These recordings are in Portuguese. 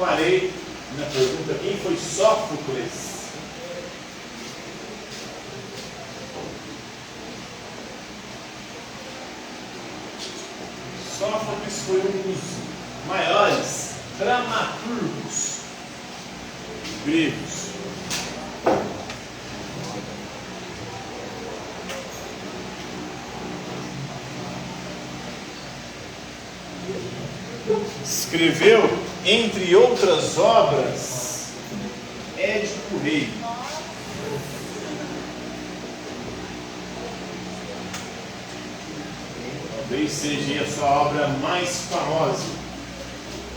parei na pergunta: quem foi Sófocles? Sófocles foi um dos maiores dramaturgos gregos. Escreveu, entre outras obras, Édipo Rei. Talvez seja a sua obra mais famosa,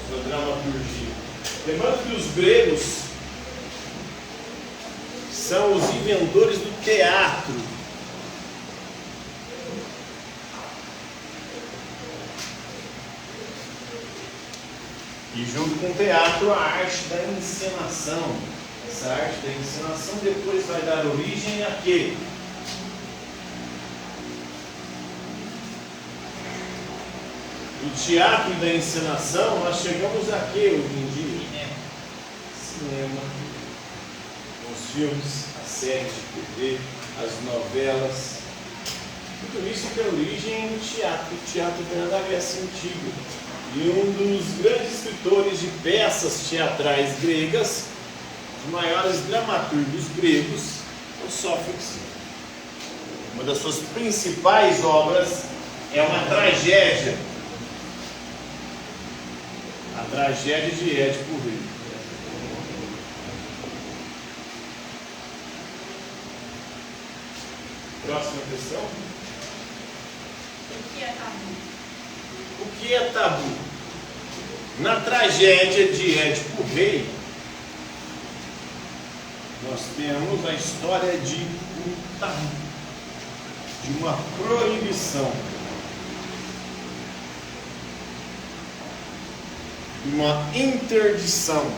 sua dramaturgia. Lembrando que os gregos são os inventores do teatro. E junto com o teatro, a arte da encenação. Essa arte da encenação depois vai dar origem a quê? Do teatro e da encenação, nós chegamos a quê hoje em dia? Cinema, os filmes, as séries de TV, as novelas. Tudo isso tem origem no teatro. O teatro vem da Grécia Antiga. E um dos grandes escritores de peças teatrais gregas, os maiores dramaturgos gregos, é o Sófocles. Uma das suas principais obras é uma tragédia. A tragédia de Édipo Rei. Próxima questão. O que é tabu? O que é tabu? Na tragédia de Édipo Rei, nós temos a história de um tabu, de uma proibição, de uma interdição.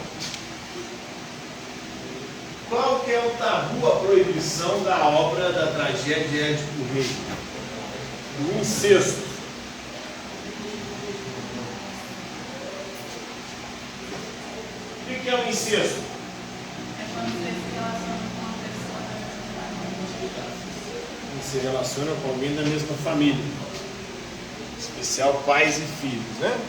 Qual que é o tabu, a proibição da obra da tragédia de Édipo Rei? O incesto. O que é o incesto? É quando você se relaciona com uma pessoa da mesma família. Se relaciona com alguém da mesma família, em especial pais e filhos, né?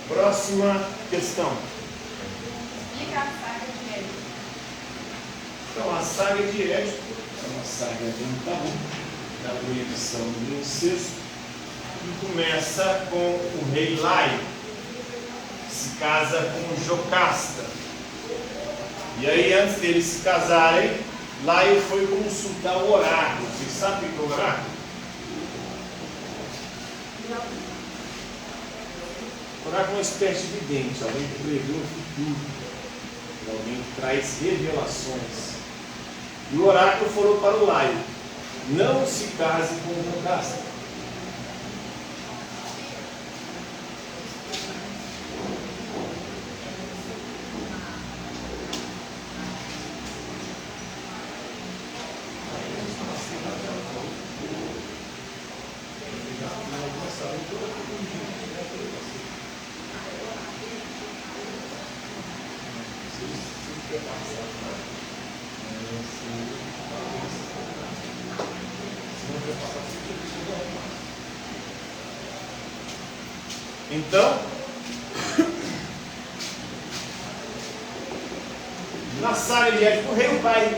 Próxima questão. Explica a saga de Édipo. Então, a saga de Édipo é uma saga de um tabu, da proibição do incesto, que começa com o rei Laio, que se casa com Jocasta. E aí, antes deles se casarem, Laio foi consultar o oráculo. Vocês sabem o que é o oráculo? O oráculo é uma espécie de vidente, alguém que prevê o futuro, alguém que traz revelações. E o oráculo falou para o Laio: não se case com Jocasta. Então, na saga de Édipo Rei, o pai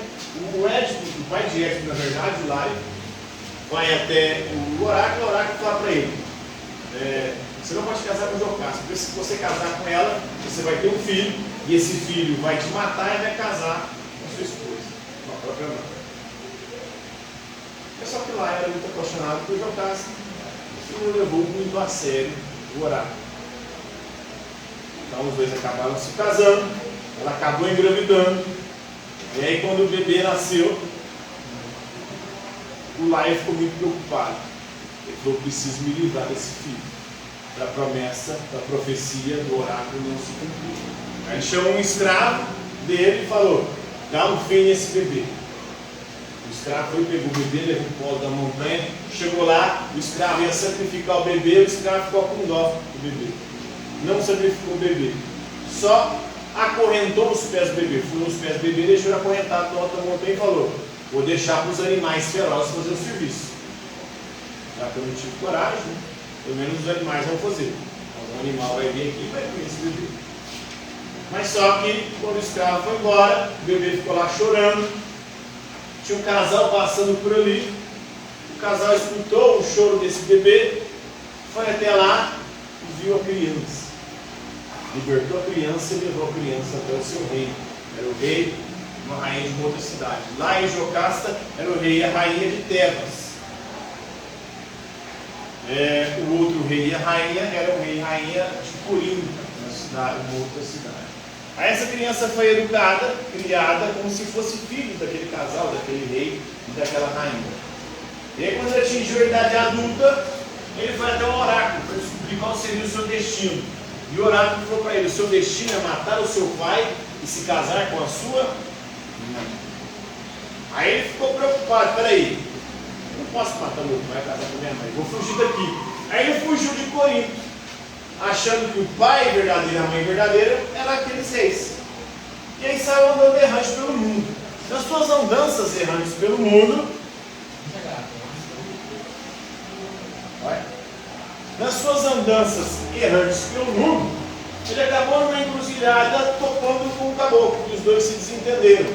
de Édipo, na verdade, o Laio, vai até o oráculo fala para ele: você não pode casar com Jocasta, porque se você casar com ela, você vai ter um filho, e esse filho vai te matar e vai casar com sua esposa, com a própria mãe. Só que Laio era muito apaixonado por Jocasta e não levou muito a sério o oráculo. Então os dois acabaram se casando, ela acabou engravidando, e aí quando o bebê nasceu, o Laio ficou muito preocupado. Ele falou: preciso me livrar desse filho, para a promessa, para a profecia do oráculo não se cumprir. Aí chamou um escravo dele e falou: dá um fim nesse bebê. O escravo foi, pegou o bebê, levou o polo da montanha, chegou lá, o escravo ia sacrificar o bebê, o escravo ficou com dó do bebê. Não sacrificou o bebê. Só acorrentou os pés do bebê, furou os pés do bebê, deixou ele acorrentado no alto da montanha e falou: vou deixar para os animais ferozes fazer o serviço. Já que eu não tive coragem, né? Pelo menos os animais vão fazer. Algum animal vai vir aqui e vai comer esse bebê. Mas só que quando o escravo foi embora, o bebê ficou lá chorando. Tinha um casal passando por ali. O casal escutou o choro desse bebê, foi até lá e viu a criança. Libertou a criança e levou a criança até o seu reino. Era o rei, uma rainha de uma outra cidade. Lá em Jocasta era o rei e a rainha de Tebas. O outro rei e a rainha era o rei e a rainha de Corinto, uma outra cidade. Aí essa criança foi educada, criada como se fosse filho daquele casal, daquele rei e daquela rainha. E aí quando ele atingiu a idade adulta, ele foi até um oráculo para descobrir qual seria o seu destino. E o oráculo falou para ele: o seu destino é matar o seu pai e se casar com a sua mãe. Aí ele ficou preocupado: peraí, eu não posso matar meu pai e casar com minha mãe, vou fugir daqui. Aí ele fugiu de Corinto, achando que o pai verdadeiro e a mãe verdadeira eram aqueles reis. E aí saiu andando errante pelo mundo. Nas suas andanças errantes pelo mundo, nas suas andanças errantes pelo mundo, ele acabou numa encruzilhada topando com um caboclo, e os dois se desentenderam.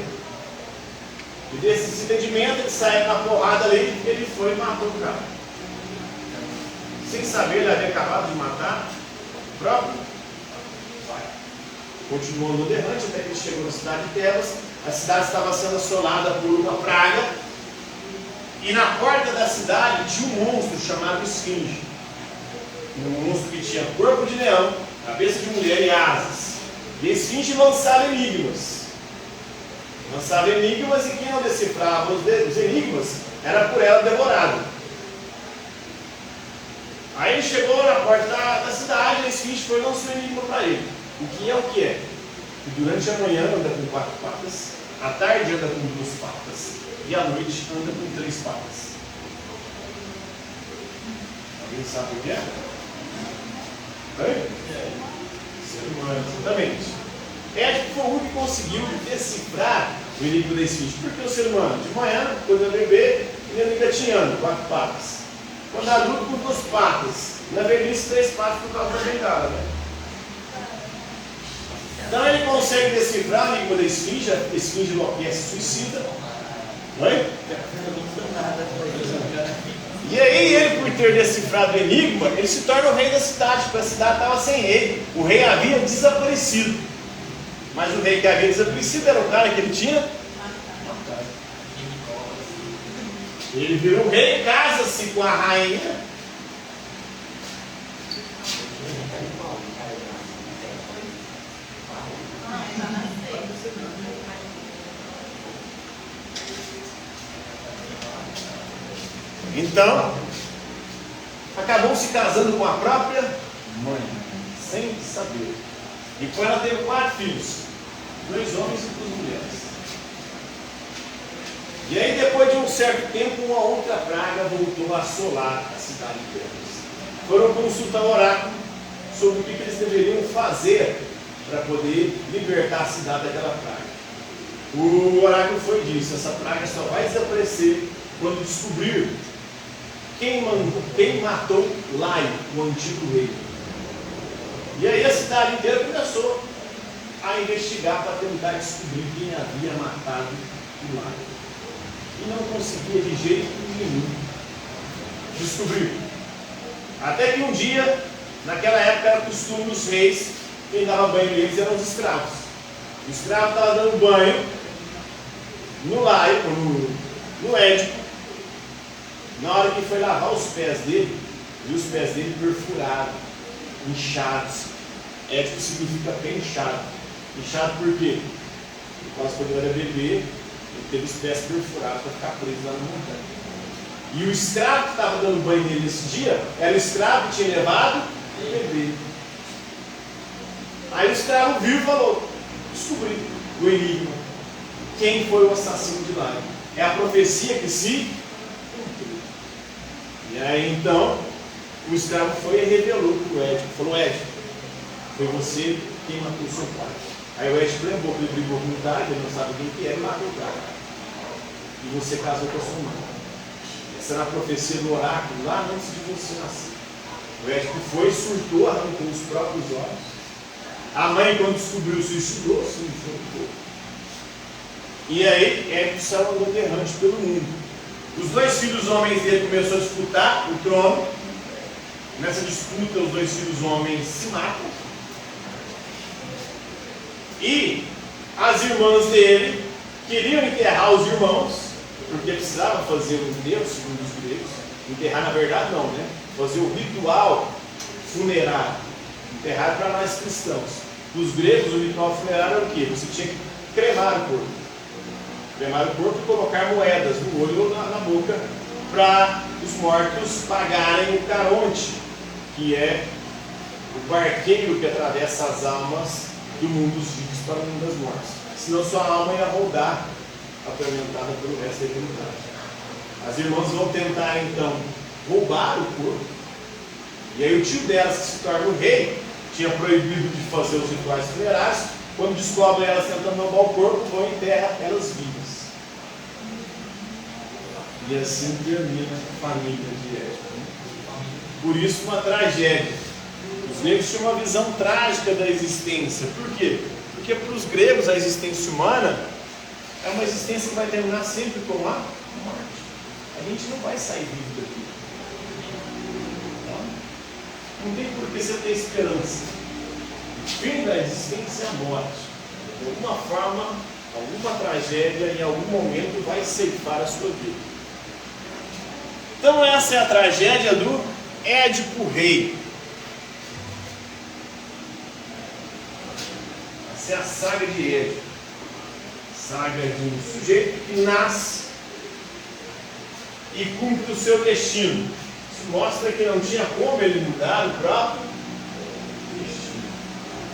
E desse desentendimento, ele saiu na porrada ali, ele foi e matou o cara. Sem saber, ele havia acabado de matar o próprio pai. Continuou andando errante até que ele chegou na cidade de Tebas. A cidade estava sendo assolada por uma praga, e na porta da cidade tinha um monstro chamado Esfinge. Um monstro que tinha corpo de leão, cabeça de mulher e asas. E a Esfinge lançava enigmas. Lançava enigmas, e quem não decifrava os enigmas era por ela devorado. Aí ele chegou na porta da cidade, e a Esfinge foi e lançou um enigma para ele. O que é o que é? Que durante a manhã anda com 4 patas, à tarde anda com 2 patas, e à noite anda com 3 patas. Alguém sabe o que é? Ser humano, exatamente. Édipo foi o único que conseguiu decifrar o enigma da Esfinge. Por que o ser humano? De manhã, quando é bebê, ele anda engatinhando, 4 patas. Quando é adulto, com 2 patas. Na velhice, 3 patas por causa da bengala, né? Então ele consegue decifrar o enigma da Esfinge. A Esfinge enlouquece, suicida. Não é? E aí ele, por ter decifrado o enigma, ele se torna o rei da cidade, porque a cidade estava sem rei. O rei havia desaparecido. Mas o rei que havia desaparecido era o cara que ele tinha. Ele virou rei, casa-se com a rainha. Então, acabou se casando com a própria mãe, sem saber. E com ela teve 4 filhos, 2 homens e 2 mulheres. E aí, depois de um certo tempo, uma outra praga voltou a assolar a cidade de Tebas. Foram consultar o oráculo sobre o que eles deveriam fazer para poder libertar a cidade daquela praga. O oráculo foi disso: essa praga só vai desaparecer quando descobrir quem matou Laio, o antigo rei. E aí a cidade inteira começou a investigar para tentar descobrir quem havia matado o Laio. E não conseguia de jeito nenhum descobrir. Até que um dia, naquela época era costume dos reis, quem dava banho neles eram os escravos. O escravo estava dando banho no Laio, no Édipo. Na hora que foi lavar os pés dele, viu os pés dele perfurados, inchados. Édipo significa pé inchado. Inchado por quê? Por causa que quando ele era bebê, ele teve os pés perfurados para ficar preso lá na montanha. E o escravo que estava dando banho nele nesse dia, era o escravo que tinha levado o bebê. Aí o escravo viu e falou: descobri o enigma. Quem foi o assassino de Laio? é a profecia que se cumpriu. E aí então, o escravo foi e revelou para o Édipo, falou: Édipo, foi você quem matou seu pai. Aí o Édipo lembrou que ele brigou com o cara, ele não sabe quem que é, e matou o cara. E você casou com a sua mãe. Essa era a profecia do oráculo lá antes de você nascer. O Édipo foi, surtou, arrancou os próprios olhos. A mãe, quando descobriu, se suicidou, se enforcou. E aí, Édipo saiu andando errante pelo mundo. Os dois filhos homens dele começaram a disputar o trono. Nessa disputa, os dois filhos homens se matam. E as irmãs dele queriam enterrar os irmãos, porque precisava fazer o enterro, segundo os gregos. Enterrar, na verdade, não, né? Fazer o ritual funerário. Enterrar para nós cristãos. Os gregos, o ritual funerário era o quê? Você tinha que cremar o corpo. Cremar o corpo e colocar moedas no olho ou na boca para os mortos pagarem o caronte, que é o barqueiro que atravessa as almas do mundo dos vivos para o mundo das mortes. Senão sua alma ia rodar, atormentada pelo resto da eternidade. As irmãs vão tentar então roubar o corpo. E aí o tio delas, que se torna o rei, tinha proibido de fazer os rituais funerários. Quando descobrem elas tentando roubar o corpo, vão e enterram elas vivas. E assim termina a família de Édipo. Por isso, uma tragédia. Os gregos tinham uma visão trágica da existência. Por quê? Porque para os gregos a existência humana é uma existência que vai terminar sempre com a morte. A gente não vai sair vivo daqui. Não tem por que você ter esperança. O fim da existência é a morte. De alguma forma, alguma tragédia em algum momento vai ceifar a sua vida. Então essa é a tragédia do Édipo Rei. Essa é a saga de Édipo. Saga de um sujeito que nasce e cumpre o seu destino. Isso mostra que não tinha como ele mudar o próprio destino.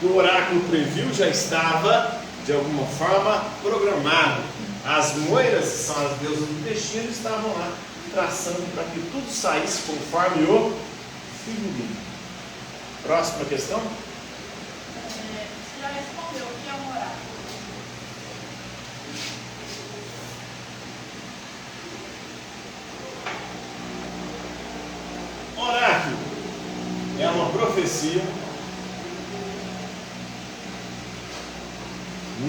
O oráculo previu, já estava de alguma forma programado. As moiras, que são as deusas do destino, estavam lá traçando para que tudo saísse conforme o figurino. Próxima questão. Você já respondeu o que é um oráculo? Oráculo é uma profecia.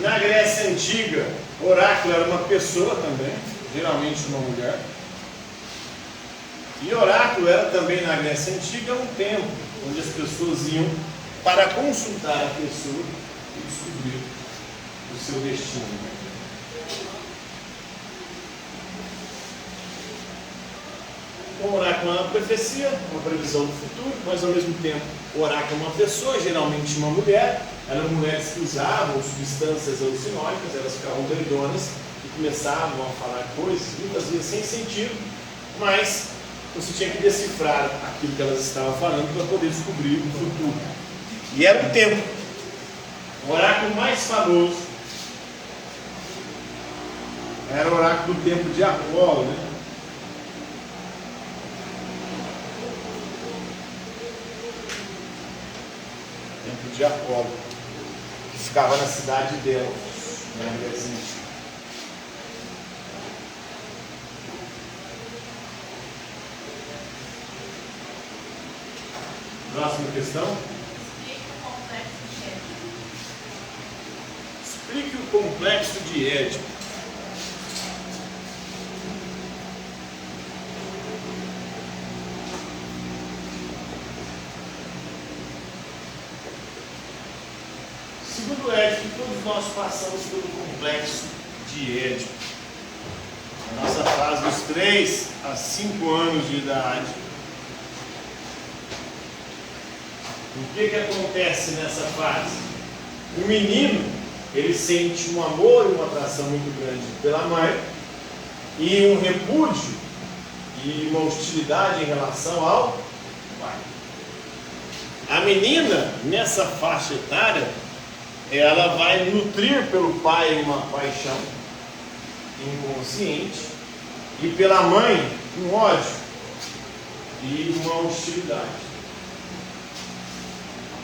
Na Grécia Antiga, oráculo era uma pessoa também, geralmente uma mulher. E oráculo era também na Grécia Antiga um templo, onde as pessoas iam para consultar a pessoa e descobrir o seu destino. Então, o oráculo é uma profecia, uma previsão do futuro, mas ao mesmo tempo o oráculo é uma pessoa, geralmente uma mulher. Eram mulheres que usavam substâncias alucinógenas, elas ficavam doidonas e começavam a falar coisas, muitas vezes sem sentido, mas você tinha que decifrar aquilo que elas estavam falando para poder descobrir o futuro. E era um tempo. O oráculo mais famoso era o oráculo do tempo de Apolo, né? Templo de Apolo, que ficava na cidade de Delfos, na Grécia Antiga. Próxima questão. Explique o complexo de Édipo. Explique o complexo de Édipo. Segundo Édipo, todos nós passamos pelo complexo de Édipo. Na nossa fase dos 3 a 5 anos de idade. O que acontece nessa fase? O menino, ele sente um amor e uma atração muito grande pela mãe e um repúdio e uma hostilidade em relação ao pai. A menina, nessa faixa etária, ela vai nutrir pelo pai uma paixão inconsciente, e pela mãe um ódio e uma hostilidade.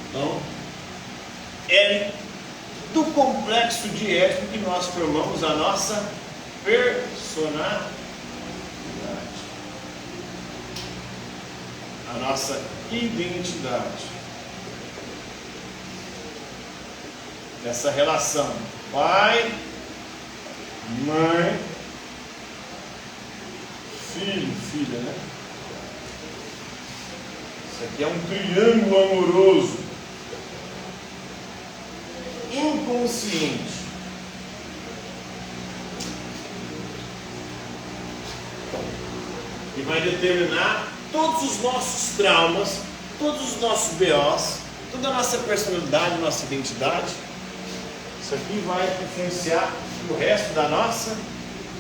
Então, é do complexo de Édipo que nós formamos a nossa personalidade, a nossa identidade. Essa relação pai, mãe, filho, filha, né? Isso aqui é um triângulo amoroso, inconsciente. E vai determinar todos os nossos traumas, todos os nossos BOs, toda a nossa personalidade, nossa identidade. Isso aqui vai influenciar o resto da nossa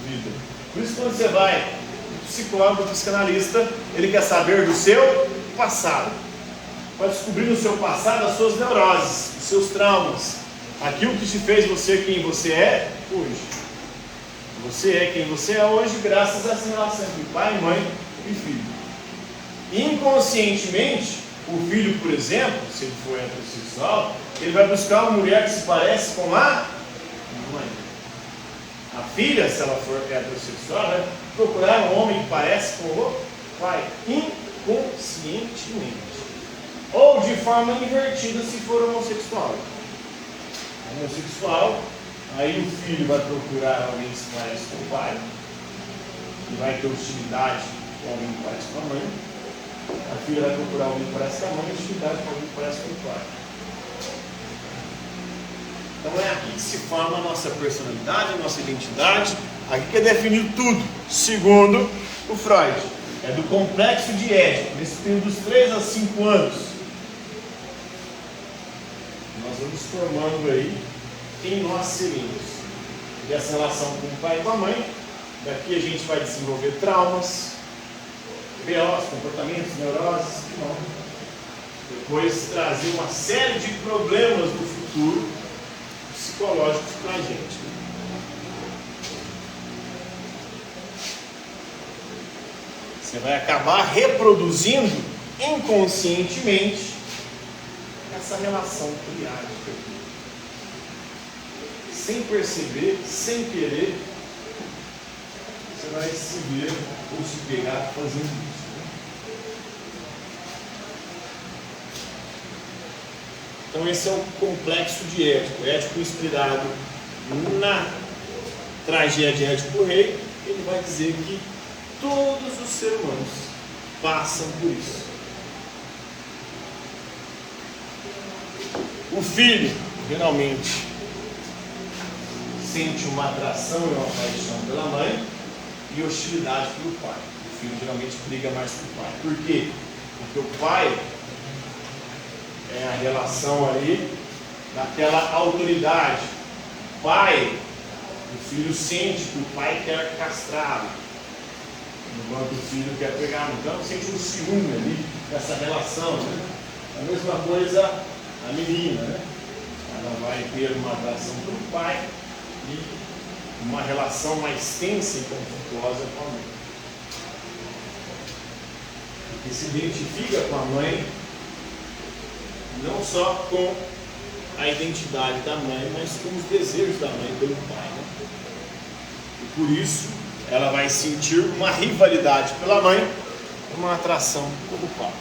vida. Por isso, quando você vai no psicólogo, no psicanalista, ele quer saber do seu passado. Vai descobrir no seu passado as suas neuroses, os seus traumas, aquilo que te fez você quem você é hoje. Você é quem você é hoje graças a essa relação entre pai, mãe e filho. Inconscientemente, o filho, por exemplo, se ele for heterossexual, ele vai buscar uma mulher que se parece com a mãe. A filha, se ela for heterossexual, vai procurar um homem que parece com o pai, inconscientemente. Ou de forma invertida, se for homossexual. Homossexual, aí o filho vai procurar alguém que se parece com o pai, e vai ter hostilidade com alguém que parece com a mãe. A filha vai procurar alguém que parece com a mãe e hostilidade com alguém que parece com o pai. Então é aqui que se forma a nossa personalidade, a nossa identidade, aqui que é definido tudo, segundo o Freud. É do complexo de Édipo, nesse período dos 3 a 5 anos. Nós vamos formando aí quem nós seremos. E essa relação com o pai e com a mãe, daqui a gente vai desenvolver traumas, BOs, comportamentos, neuroses, que não. Depois trazer uma série de problemas do futuro psicológicos para a gente. Você vai acabar reproduzindo inconscientemente essa relação triádica. Sem perceber, sem querer, você vai se ver ou se pegar fazendo isso. Então esse é o complexo de Édipo. Édipo inspirado na tragédia Édipo Rei, ele vai dizer que todos os seres humanos passam por isso. O filho, geralmente, sente uma atração e uma paixão pela mãe e hostilidade pelo pai. O filho geralmente briga mais com o pai. Por quê? Porque o pai é a relação ali daquela autoridade. O pai, o filho sente que o pai quer castrá-lo, enquanto o filho quer pegar. Então sente um ciúme ali dessa relação, né? A mesma coisa a menina, né? Ela vai ter uma atração pelo pai e uma relação mais tensa e conflituosa com a mãe. Porque se identifica com a mãe não só com a identidade da mãe, mas com os desejos da mãe pelo pai, né? E por isso ela vai sentir uma rivalidade pela mãe e uma atração pelo pai.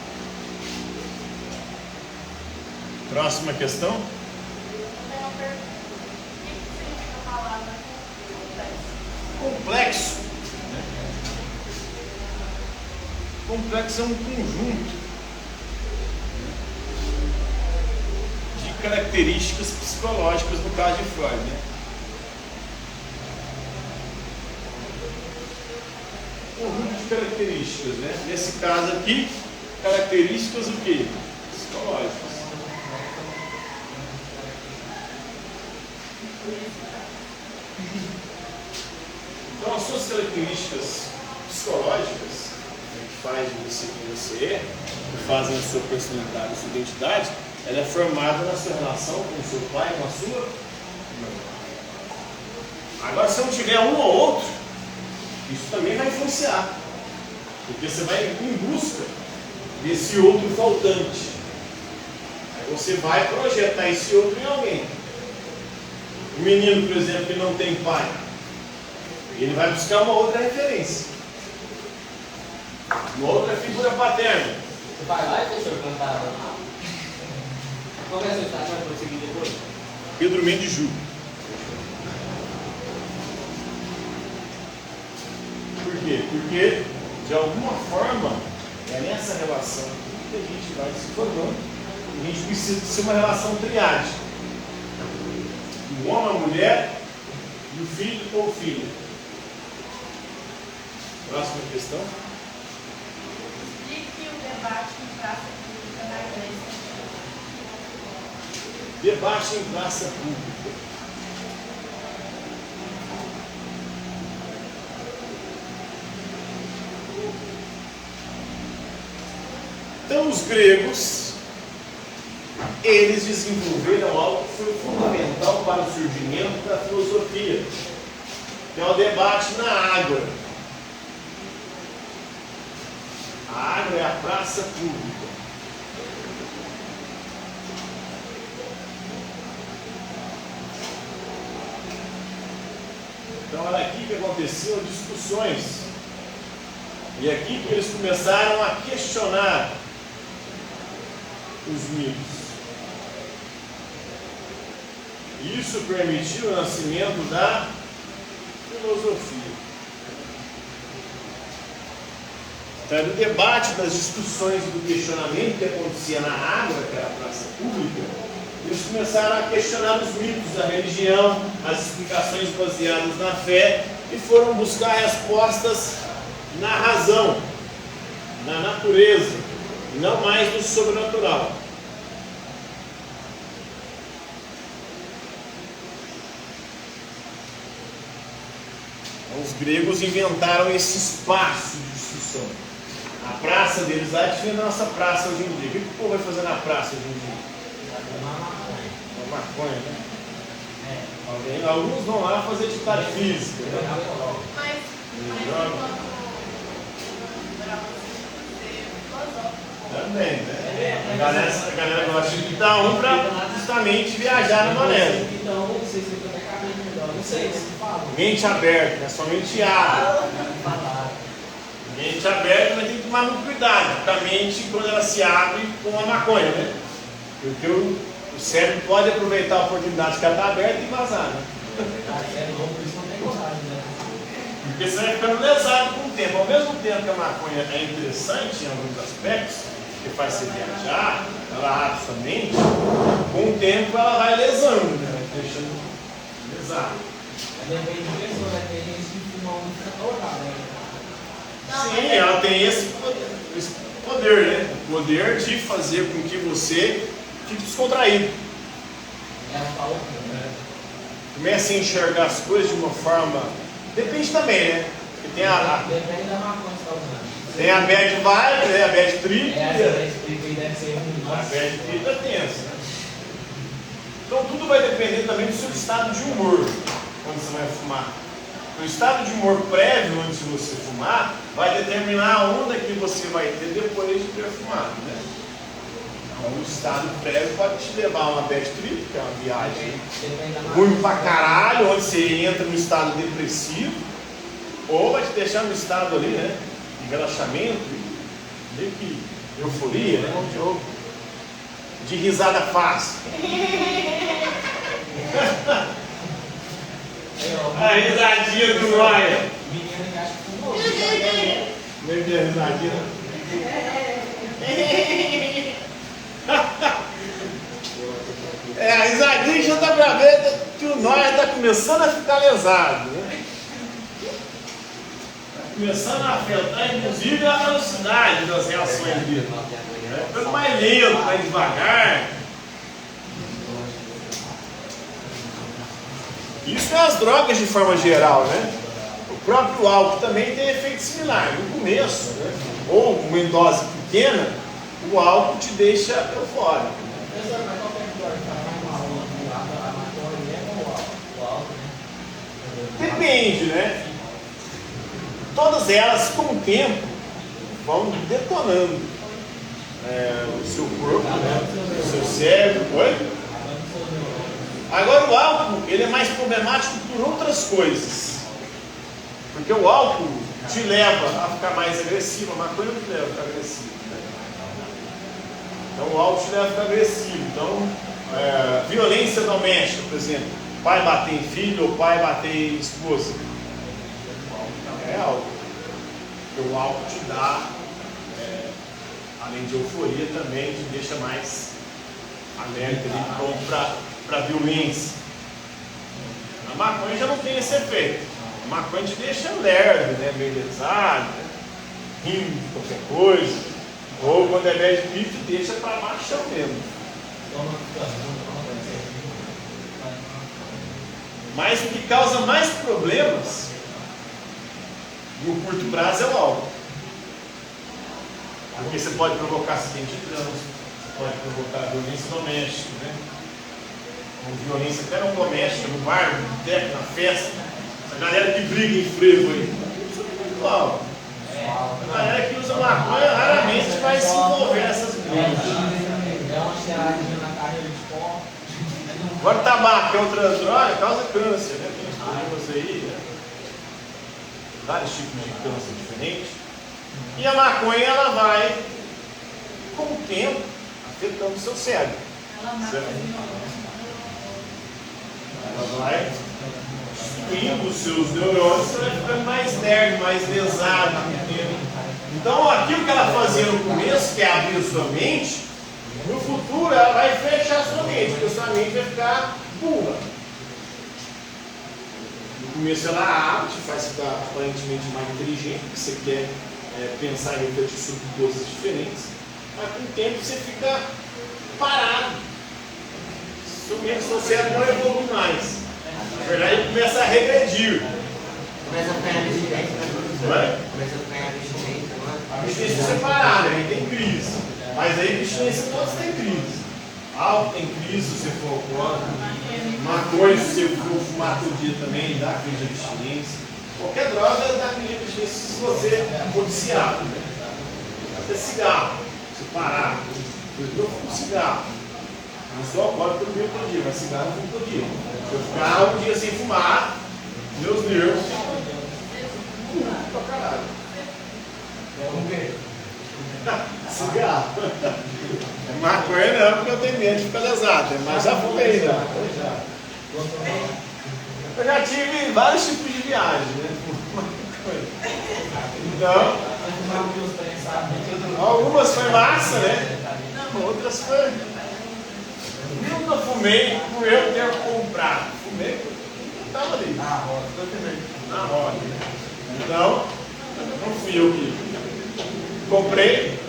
Próxima questão. Tem uma pergunta. O que significa a palavra Complexo, né? Complexo é um conjunto de características psicológicas no caso de Freud, né? Conjunto de características, né? Nesse caso aqui, características o quê? Psicológicas. Então as suas características psicológicas, que fazem de você quem você é, que fazem a sua personalidade, a sua identidade, ela é formada na sua relação com o seu pai, com a sua mãe. Agora, se não tiver um ou outro, Isso também vai influenciar. Porque você vai em busca desse outro faltante. Aí você vai projetar esse outro em alguém. O menino, por exemplo, que não tem pai, ele vai buscar uma outra referência. Uma outra figura paterna. Você vai lá e professor cantar? Qual é a sua estágio? Vai prosseguir depois? Pedro Mendes Ju. Por quê? Porque, de alguma forma, é nessa relação que a gente vai se formando. A gente precisa de ser uma relação triádica. O homem, a mulher e o filho ou filha. Próxima questão. Explique o debate em praça pública na igreja. Debate em praça pública. Então, os gregos, eles desenvolveram algo que foi fundamental para o surgimento da filosofia, que é o debate na ágora. A ágora é a praça pública. Então, era aqui que aconteciam discussões. E aqui que eles começaram a questionar os mitos. Isso permitiu o nascimento da filosofia. Então, no debate das discussões do questionamento que acontecia na água, que era a praça pública, eles começaram a questionar os mitos da religião, as explicações baseadas na fé, e foram buscar respostas na razão, na natureza, e não mais no sobrenatural. Os gregos inventaram esse espaço de discussão. A praça deles lá é diferente da nossa praça hoje em dia. O que o povo vai fazer na praça hoje em dia? Uma maconha, né? Alguns vão lá fazer atividade física. Mas enquanto Também, né? A galera gosta de dar um para justamente viajar na maionese. Então, não sei se eu tô cabendo melhor. Não sei se fala. Mente aberta, né? Somente abre. Mente aberta, mas tem que tomar muito cuidado com a mente quando ela se abre com a maconha, né? Porque o cérebro pode aproveitar a oportunidade que ela está aberta e vazar, né? É novo, por isso não tem coragem, né? Porque você vai ficando lesado com o tempo. Ao mesmo tempo que a maconha é interessante em alguns aspectos, que faz você viajar, ela abre sua mente, com o tempo ela vai lesando, né? Vai deixando lesado. Depende de pessoa, né? Tem gente que fuma um fica torrado, né? Sim, ela tem esse poder, né? O poder de fazer com que você fique descontraído. Ela fala né? Comece a enxergar as coisas de uma forma. Depende também, né? Porque tem Depende da maconha que você está usando. tem a bad vibe, né? A bad trip. Essa da explica aí deve ser A ruim. bad trip é tensa, né? Então tudo vai depender também do seu estado de humor quando você vai fumar. O estado de humor prévio antes de você fumar vai determinar a onda que você vai ter depois de ter fumado, né? Então o estado prévio pode te levar a uma bad trip, que é uma viagem ruim pra caralho, onde você entra no estado depressivo, ou vai te deixar no estado ali, né? De relaxamento, meio que euforia, né? De risada fácil. A risadinha do Ryan. Menina que acha que fumou. Lembra a risadinha? A risadinha já dá pra ver que o Noia está começando a ficar lesado, né? Está começando a afetar, inclusive, a velocidade das reações dele. Ficando mais lento, mais devagar. Isso é as drogas de forma geral, né? O próprio álcool também tem efeito similar. No começo, né? Ou uma dose pequena, o álcool te deixa eufórico. Professor, mas qual que é a pior? Tá mais uma aula do lado da maconha ou o álcool, né? Depende, né? todas elas, com o tempo, vão detonando o seu corpo, né? O seu cérebro. Oi? Agora, o álcool, ele é mais problemático por outras coisas. Porque o álcool te leva a ficar mais agressivo, a maconha não te leva a ficar agressivo. Né? Então, o álcool te leva a ficar agressivo. Então, violência doméstica, por exemplo, pai bater em filho ou pai bater em esposa. É álcool. Porque o álcool te dá, além de euforia, também te deixa mais alerta ali, pronto para violência. A maconha já não tem esse efeito. A maconha te deixa lerdo, né? Meio lesado, né? Rindo de qualquer coisa. Ou quando é médio de pico, te deixa para baixo mesmo. Mas o que causa mais problemas no curto prazo é o álcool. Porque você pode provocar acidente de trânsito, você pode provocar violência doméstica, né? Ou violência até não doméstica, no bar, no boteco, na festa. A galera que briga em frevo aí. Uau. A galera que usa maconha raramente vai se envolver nessas brigas. É uma cheiradinha na carreira de pó. Agora, tabaco, que é outra droga, causa câncer, né? Tem problemas aí, né? Vários tipos de câncer diferentes. E a maconha, ela vai, com o tempo, afetando o seu cérebro. Ela vai destruindo os seus neurônios, você vai ficando mais lerdo, mais lesado. Então, aquilo que ela fazia no começo, que é abrir a sua mente, no futuro ela vai fechar a sua mente, porque a sua mente vai ficar burra. No começo ela abre, te faz ficar aparentemente mais inteligente, porque você quer pensar e refletir sobre coisas diferentes, mas com o tempo você fica parado. Seu cérebro não evolui mais. Na verdade, ele começa a regredir. Começa a ficar abstinência, né? Não é? Começa a ficar abstinência, não é? A abstinência separada, aí tem crise. Mas aí a abstinência todos têm crise. Álcool tem crise se você for alcoólatra. Maconha, se você for fumar todo dia também, dá crise de abstinência. Qualquer droga dá crise de abstinência se você for viciado. Até cigarro. Se parar, eu fumo cigarro. Não sou alcoólico todo dia, mas cigarro eu fumo todo dia. Se eu ficar um dia sem fumar, meus nervos pra caralho. Vamos ver. Cigarro. Maconha não, porque eu tenho medo de ficar lesado, mas já fumei já. Eu já tive vários tipos de viagem, né? Então, algumas foi massa, né? Outras foi. Eu não fumei por eu ter comprado. Fumei porque eu estava ali. Na roda. Então, não fui eu que comprei.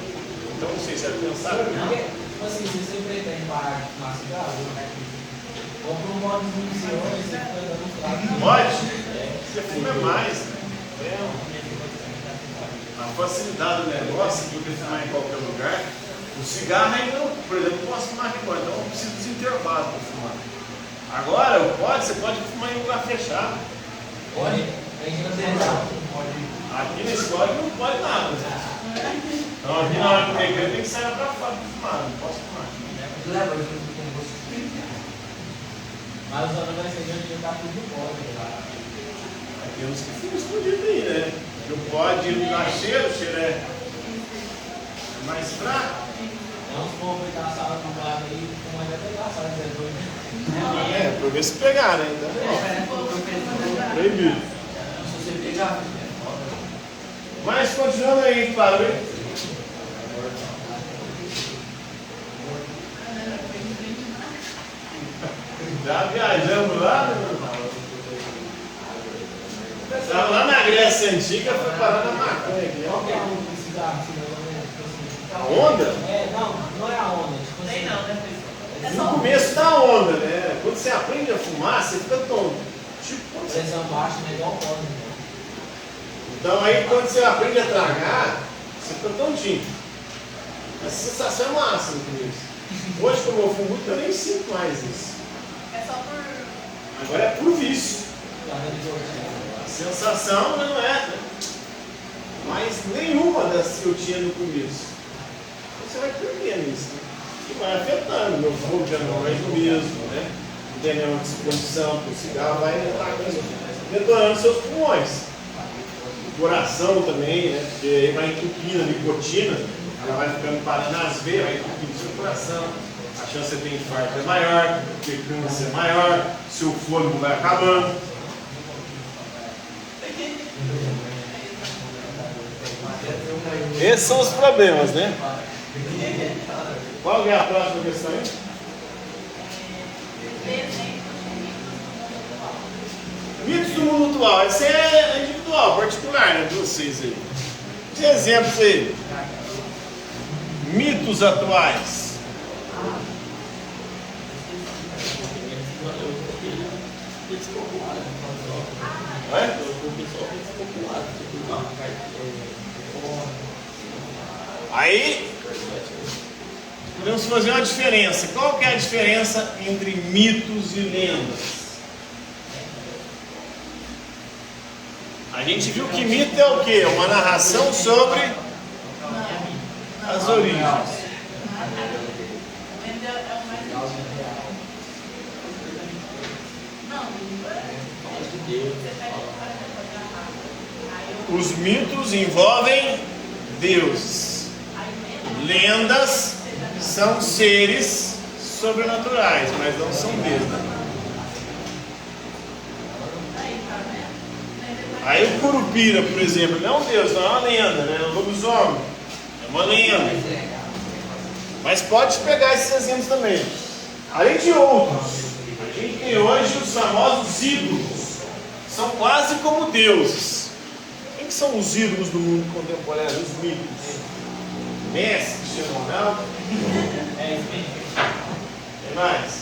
Então não sei se é pensar. Tipo assim, se você pretende parar de fumar cigarro, compra um modo de iniciação e você fica dando uns tragos. Pode? Você fuma mais, né? A facilidade do negócio, de você fumar em qualquer lugar. O cigarro ainda, por exemplo, não posso fumar aqui fora, então eu preciso dos intervalos para fumar. Agora, você pode fumar em lugar fechado. Pode? Aqui na escola não pode nada. Então aqui na hora do recreio tem que sair para fora para fumar, não posso fumar. Leva junto com você. Mas os alunos vai ser de estar tudo pode. Tem uns que ficam escondidos aí, né? Porque o pode dá cheiro, o cheiro é mais fraco. É uns povos que tá sala do lado aí, como ainda pegar a sala de dois. Pra ver se pegar, né? Proibido. Se você pegar, Mas continuando aí, claro, hein? Já viajamos lá, né? Estava lá na Grécia Antiga, foi parar na maconha aqui. Qual que é a onda de cigarro? A onda? Não é a onda. Tipo assim, Nem não, né? É No só começo da onda, né? Quando você aprende a fumar, você fica tonto. Tipo, quando você... pressão baixa, né? Igual pode. Então aí quando você aprende a tragar, você fica tontinho. A sensação é massa no começo. Hoje, como eu fumo muito, eu nem sinto mais isso. É só por. Agora é por vício. A sensação não é, né? mas nenhuma das que eu tinha no começo. Você vai perdendo isso, né? E vai afetando. Meu fogo já não é o mesmo, né? Não tem nenhuma disposição para o cigarro, vai detonando seus pulmões. O coração também, né? Porque aí vai entupindo a nicotina, ela vai ficando parando nas veias, vai entupindo seu coração. A chance de ter infarto é maior, ter câncer é maior, seu fôlego vai acabando. Esses são os problemas, né? Qual é a próxima questão aí? Mitos do mundo atual. Esse é individual, particular, né? De vocês aí. De exemplos aí. Mitos atuais. É? Aí podemos fazer uma diferença. Qual que é a diferença entre mitos e lendas? A gente viu que mito é o quê? Uma narração sobre as origens. Os mitos envolvem deuses. Lendas são seres sobrenaturais, mas não são deuses. Aí o Curupira, por exemplo, não é um deus, não é uma lenda, né? É um lobisomem, é uma lenda. Mas pode pegar esses exemplos também. Além de outros, a gente tem hoje os famosos ídolos. São quase como deuses. Quem que são os ídolos do mundo contemporâneo? Os mitos. Messi, Cristiano Ronaldo. Quem mais?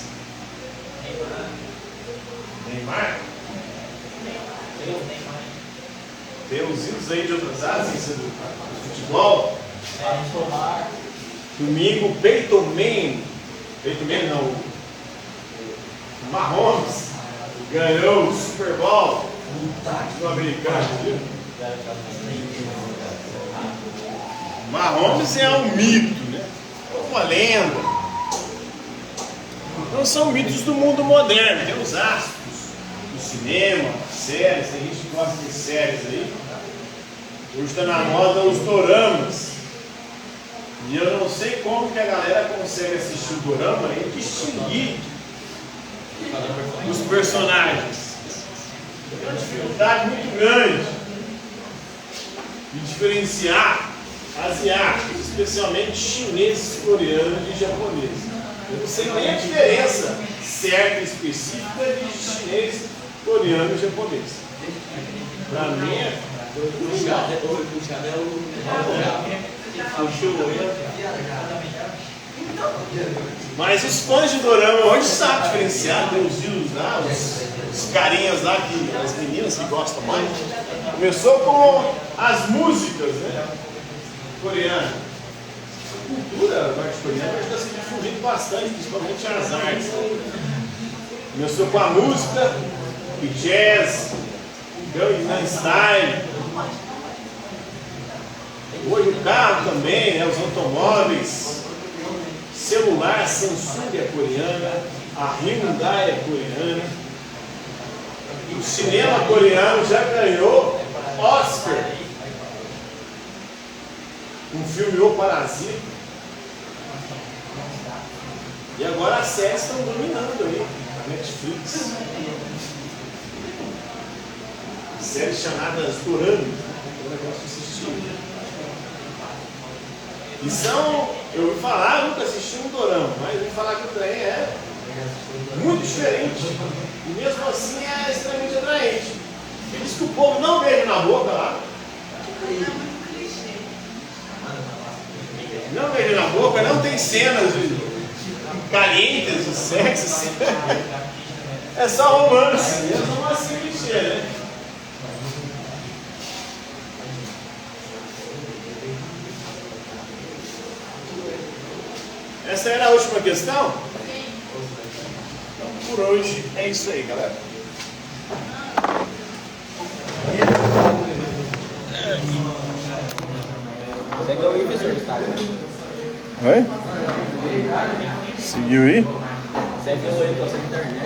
Neymar? Deusinhos aí de outras áreas, do futebol. Domingo, Peyton Manning não, o Mahomes ganhou o Super Bowl no americano, viu? Mahomes é um mito, né? É uma lenda. Então são mitos do mundo moderno. Tem os astros do cinema, séries, tem gente que gosta de séries aí. Hoje está na moda os doramas. E eu não sei como que a galera consegue assistir o dorama e distinguir os personagens. Tem uma dificuldade muito grande de diferenciar asiáticos, especialmente chineses, coreanos e japoneses. Eu não sei nem a diferença certa e específica de chinês, coreano e japonês. Para mim é mas os fãs de dorama hoje sabem diferenciar, tem os ídolos lá, os carinhas lá, as meninas que gostam mais. Começou com as músicas, né? Coreana. A cultura norte-coreana está se difundindo bastante, principalmente as artes. Começou com a música, o jazz, o Gangnam Style. Hoje o carro também, né? Os automóveis, celular, Samsung é coreana, a Hyundai é coreana. O cinema coreano já ganhou Oscar. Um filme O Parasita. E agora as séries estão dominando aí, a Netflix. Séries chamadas Dorama. Eu gosto de assistir. E são, eu ouvi falar, nunca assisti um dorama, mas eu ouvi falar que o trem é muito diferente. E mesmo assim é extremamente atraente. Ele diz que o povo não beija na boca lá. Não beija na boca, não tem cenas calientes de sexo. É só romance. É romance clichê, né? Essa era a última questão? Então, por hoje é isso aí, galera. Segue o professor do Instagram. Oi? Seguiu aí? Segue o professor da internet.